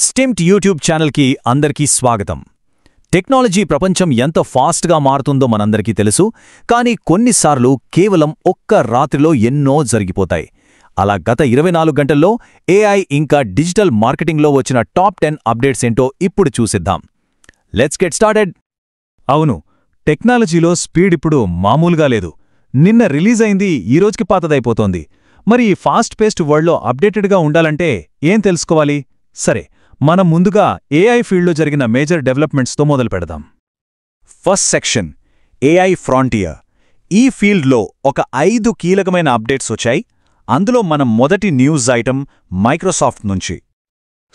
స్టిమ్ట్ YouTube ఛానల్కి అందరికీ స్వాగతం. టెక్నాలజీ ప్రపంచం ఎంత ఫాస్ట్గా మారుతుందో మనందరికీ తెలుసు. కానీ కొన్నిసార్లు కేవలం ఒక్క రాత్రిలో ఎన్నో జరిగిపోతాయి. అలా గత 24 గంటల్లో ఏఐ ఇంకా డిజిటల్ మార్కెటింగ్లో వచ్చిన టాప్ 10 అప్డేట్స్ ఏంటో ఇప్పుడు చూసిద్దాం. Let's get started. అవును, టెక్నాలజీలో స్పీడ్ ఇప్పుడు మామూలుగా లేదు. నిన్న రిలీజ్ అయింది ఈరోజుకి పాతదైపోతోంది. మరి ఈ ఫాస్ట్ పేస్డ్ వరల్డ్లో అప్డేటెడ్గా ఉండాలంటే ఏం తెలుసుకోవాలి? సరే, మనం ముందుగా ఏఐ ఫీల్డ్లో జరిగిన మేజర్ డెవలప్మెంట్స్తో మొదలు పెడదాం. First section, AI frontier. ఈ ఫీల్డ్లో ఒక 5 కీలకమైన అప్డేట్స్ వచ్చాయి. అందులో మనం మొదటి న్యూస్ ఐటమ్ మైక్రోసాఫ్ట్ నుంచి.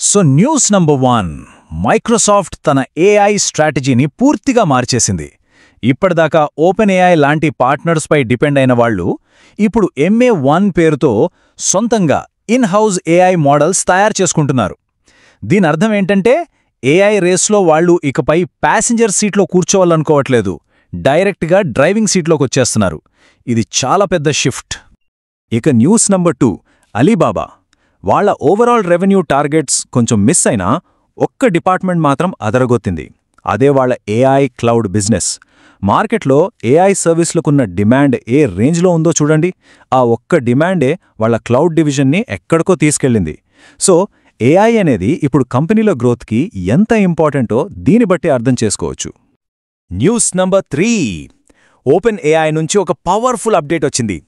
సో న్యూస్ నంబర్ 1, మైక్రోసాఫ్ట్ తన ఏఐ స్ట్రాటజీని పూర్తిగా మార్చేసింది. ఇప్పటిదాకా ఓపెన్ ఏఐ లాంటి పార్ట్నర్స్పై డిపెండ్ అయిన వాళ్ళు ఇప్పుడు MA1 పేరుతో సొంతంగా ఇన్-హౌస్ ఏఐ మోడల్స్ తయారు చేసుకుంటున్నారు. దీని అర్థం ఏంటంటే ఏఐ రేస్లో వాళ్ళు ఇకపై ప్యాసింజర్ సీట్లో కూర్చోవాలనుకోవట్లేదు, డైరెక్ట్గా డ్రైవింగ్ సీట్లోకి వచ్చేస్తున్నారు. ఇది చాలా పెద్ద షిఫ్ట్. ఇక న్యూస్ నంబర్ 2, అలీబాబా. వాళ్ల ఓవరాల్ రెవెన్యూ టార్గెట్స్ కొంచెం మిస్ అయినా ఒక్క డిపార్ట్మెంట్ మాత్రం అదరగొత్తింది. అదే వాళ్ల ఏఐ క్లౌడ్ బిజినెస్. మార్కెట్లో ఏఐ సర్వీస్లకున్న డిమాండ్ ఏ రేంజ్లో ఉందో చూడండి. ఆ ఒక్క డిమాండే వాళ్ల క్లౌడ్ డివిజన్ని ఎక్కడికో తీసుకెళ్ళింది. సో ఏఐ అనేది ఇప్పుడు కంపెనీల గ్రోత్కి ఎంత ఇంపార్టెంటో దీన్ని బట్టి అర్థం చేసుకోవచ్చు. న్యూస్ నంబర్ 3, ఓపెన్ ఏఐ నుంచి ఒక పవర్ఫుల్ అప్డేట్ వచ్చింది.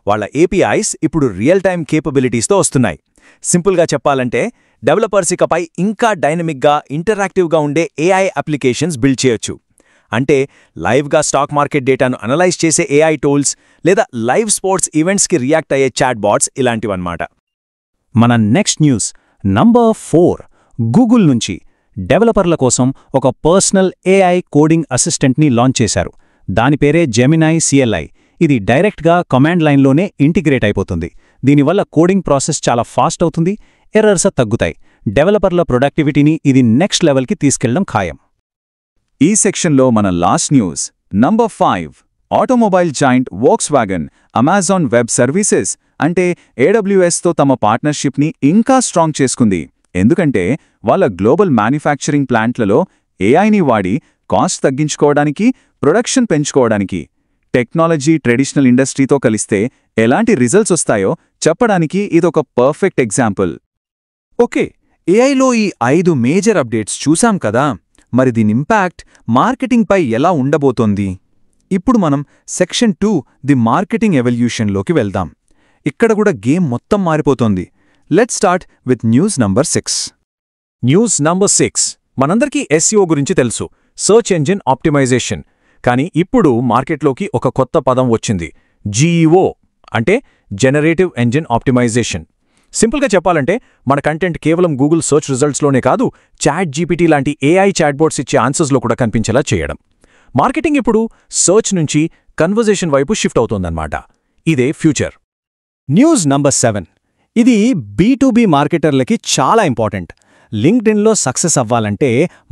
వాళ్ల ఏపీఐస్ ఇప్పుడు రియల్ టైమ్ కేపబిలిటీస్తో వస్తున్నాయి. సింపుల్గా చెప్పాలంటే డెవలపర్స్ ఇకపై ఇంకా డైనమిక్గా, ఇంటరాక్టివ్గా ఉండే ఏఐ అప్లికేషన్స్ బిల్డ్ చేయొచ్చు. అంటే లైవ్గా స్టాక్ మార్కెట్ డేటాను అనలైజ్ చేసే ఏఐ టూల్స్, లేదా లైవ్ స్పోర్ట్స్ ఈవెంట్స్కి రియాక్ట్ అయ్యే చాట్ బాట్స్ ఇలాంటివన్నమాట. మన నెక్స్ట్ న్యూస్ నంబర్ 4, గూగుల్ నుంచి డెవలపర్ల కోసం ఒక పర్సనల్ ఏఐ కోడింగ్ అసిస్టెంట్ని లాంచ్ చేశారు. దాని పేరే జెమినై CLI. ఇది డైరెక్ట్గా కమాండ్ లైన్లోనే ఇంటిగ్రేట్ అయిపోతుంది. దీనివల్ల కోడింగ్ ప్రాసెస్ చాలా ఫాస్ట్ అవుతుంది, ఎర్రర్స్ తగ్గుతాయి. డెవలపర్ల ప్రొడక్టివిటీని ఇది నెక్స్ట్ లెవెల్కి తీసుకెళ్లడం ఖాయం. ఈ సెక్షన్లో మన last news number 5, automobile joint Volkswagen Amazon web services అంటే AWSతో తమ పార్ట్నర్షిప్ని ఇంకా స్ట్రాంగ్ చేసుకుంది. ఎందుకంటే వాళ్ళ గ్లోబల్ మ్యానుఫ్యాక్చరింగ్ ప్లాంట్లలో ఏఐని వాడి కాస్ట్ తగ్గించుకోవడానికి, ప్రొడక్షన్ పెంచుకోవడానికి. టెక్నాలజీ ట్రెడిషనల్ ఇండస్ట్రీతో కలిస్తే ఎలాంటి రిజల్ట్స్ వస్తాయో చెప్పడానికి ఇదొక పర్ఫెక్ట్ ఎగ్జాంపుల్. ఓకే, ఏఐలో ఈ 5 మేజర్ అప్డేట్స్ చూశాం కదా. మరి దీని ఇంపాక్ట్ మార్కెటింగ్పై ఎలా ఉండబోతోంది? ఇప్పుడు మనం సెక్షన్ 2, ది మార్కెటింగ్ ఎవల్యూషన్లోకి వెళ్దాం. ఇక్కడ కూడా గేమ్ మొత్తం మారిపోతోంది. Let's start with news number 6. News number 6, మనందరికీ SEO గురించి తెలుసు, సర్చ్ ఎంజిన్ ఆప్టిమైజేషన్. కానీ ఇప్పుడు మార్కెట్లోకి ఒక కొత్త పదం వచ్చింది, GEO అంటే జనరేటివ్ ఎంజిన్ ఆప్టిమైజేషన్. సింపుల్గా చెప్పాలంటే మన కంటెంట్ కేవలం గూగుల్ సర్చ్ రిజల్ట్స్లోనే కాదు, ChatGPT లాంటి ఏఐ చాట్బోట్స్ ఇచ్చే ఆన్సర్స్లో కూడా కనిపించేలా చేయడం. మార్కెటింగ్ ఇప్పుడు సర్చ్ నుంచి కన్వర్జేషన్ వైపు షిఫ్ట్ అవుతోందన్నమాట. ఇదే ఫ్యూచర్. న్యూస్ నంబర్ 7, ఇది B2B మార్కెటర్లకి చాలా ఇంపార్టెంట్. లింక్డ్ఇన్లో సక్సెస్ అవ్వాలంటే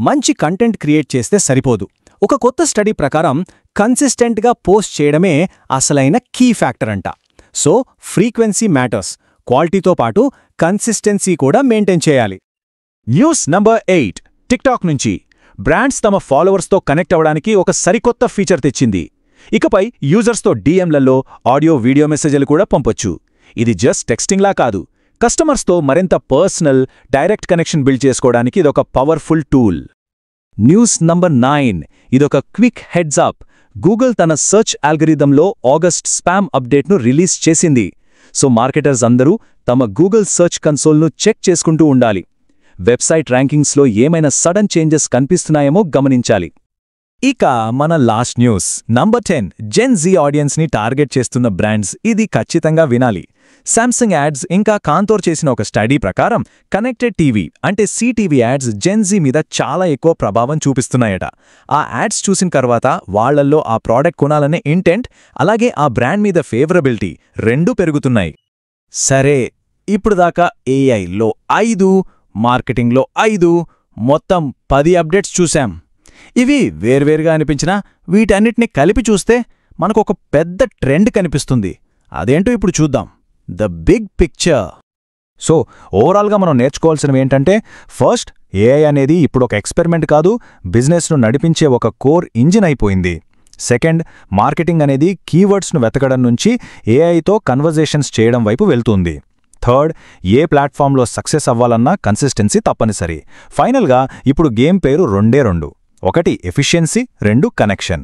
మంచి కంటెంట్ క్రియేట్ చేస్తే సరిపోదు. ఒక కొత్త స్టడీ ప్రకారం కన్సిస్టెంట్గా పోస్ట్ చేయడమే అసలైన కీ ఫ్యాక్టర్ అంట. సో ఫ్రీక్వెన్సీ మ్యాటర్స్, క్వాలిటీతో పాటు కన్సిస్టెన్సీ కూడా మెయింటైన్ చేయాలి. న్యూస్ నంబర్ 8, టిక్టాక్ నుంచి బ్రాండ్స్ తమ ఫాలోవర్స్తో కనెక్ట్ అవ్వడానికి ఒక సరికొత్త ఫీచర్ తెచ్చింది. ఇకపై యూజర్స్తో DMలలో ఆడియో, వీడియో మెసేజ్లు కూడా పంపొచ్చు. ఇది జస్ట్ టెక్స్టింగ్లా కాదు, కస్టమర్స్తో మరింత పర్సనల్, డైరెక్ట్ కనెక్షన్ బిల్డ్ చేసుకోవడానికి ఇదొక పవర్ఫుల్ టూల్. న్యూస్ నంబర్ 9, ఇదొక క్విక్ హెడ్స్ అప్. గూగుల్ తన సర్చ్ ఆల్గరిథంలో ఆగస్ట్ స్పామ్ అప్డేట్ను రిలీజ్ చేసింది. సో మార్కెటర్స్ అందరూ తమ గూగుల్ సర్చ్ కన్సోల్ను చెక్ చేసుకుంటూ ఉండాలి. వెబ్సైట్ ర్యాంకింగ్స్లో ఏమైనా సడన్ చేంజెస్ కనిపిస్తున్నాయేమో గమనించాలి. ఇక మన లాస్ట్ న్యూస్ నంబర్ 10, జెన్ జీ ఆడియన్స్ని టార్గెట్ చేస్తున్న బ్రాండ్స్ ఇది ఖచ్చితంగా వినాలి. శాంసంగ్ యాడ్స్ ఇంకా కాంతోర్ చేసిన ఒక స్టడీ ప్రకారం కనెక్టెడ్ టీవీ అంటే CTV యాడ్స్ జెన్ జీ మీద చాలా ఎక్కువ ప్రభావం చూపిస్తున్నాయట. ఆ యాడ్స్ చూసిన తర్వాత వాళ్లల్లో ఆ ప్రోడక్ట్ కొనాలనే ఇంటెంట్, అలాగే ఆ బ్రాండ్ మీద ఫేవరబిలిటీ రెండూ పెరుగుతున్నాయి. సరే, ఇప్పుడు దాకా ఏఐలో 5, మార్కెటింగ్లో 5, మొత్తం 10 అప్డేట్స్ చూశాం. ఇవి వేర్వేరుగా అనిపించినా వీటన్నిటిని కలిపి చూస్తే మనకొక పెద్ద ట్రెండ్ కనిపిస్తుంది. అదేంటో ఇప్పుడు చూద్దాం, ద బిగ్ పిక్చర్. సో ఓవరాల్గా మనం నేర్చుకోవాల్సినవి ఏంటంటే, ఫస్ట్ ఏఐ అనేది ఇప్పుడు ఒక ఎక్స్పెరిమెంట్ కాదు, బిజినెస్ను నడిపించే ఒక కోర్ ఇంజిన్ అయిపోయింది. సెకండ్, మార్కెటింగ్ అనేది కీవర్డ్స్ను వెతకడం నుంచి ఏఐతో కన్వర్జేషన్స్ చేయడం వైపు వెళ్తుంది. థర్డ్, ఏ ప్లాట్ఫామ్లో సక్సెస్ అవ్వాలన్నా కన్సిస్టెన్సీ తప్పనిసరి. ఫైనల్గా ఇప్పుడు గేమ్ పేరు రెండే రెండు. ఒకటి ఎఫిషియన్సీ, రెండు కనెక్షన్.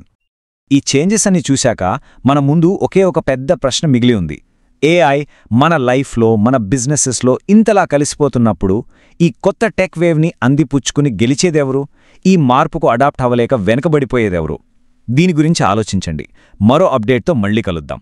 ఈ చేంజెస్ అన్ని చూశాక మన ముందు ఒకే ఒక పెద్ద ప్రశ్న మిగిలి ఉంది. ఏఐ మన లైఫ్లో, మన బిజినెసెస్లో ఇంతలా కలిసిపోతున్నప్పుడు ఈ కొత్త టెక్ వేవ్ని అందిపుచ్చుకుని గెలిచేదెవరు? ఈ మార్పుకు అడాప్ట్ అవ్వలేక వెనకబడిపోయేదెవరు? దీని గురించి ఆలోచించండి. మరో అప్డేట్తో మళ్ళీ కలుద్దాం.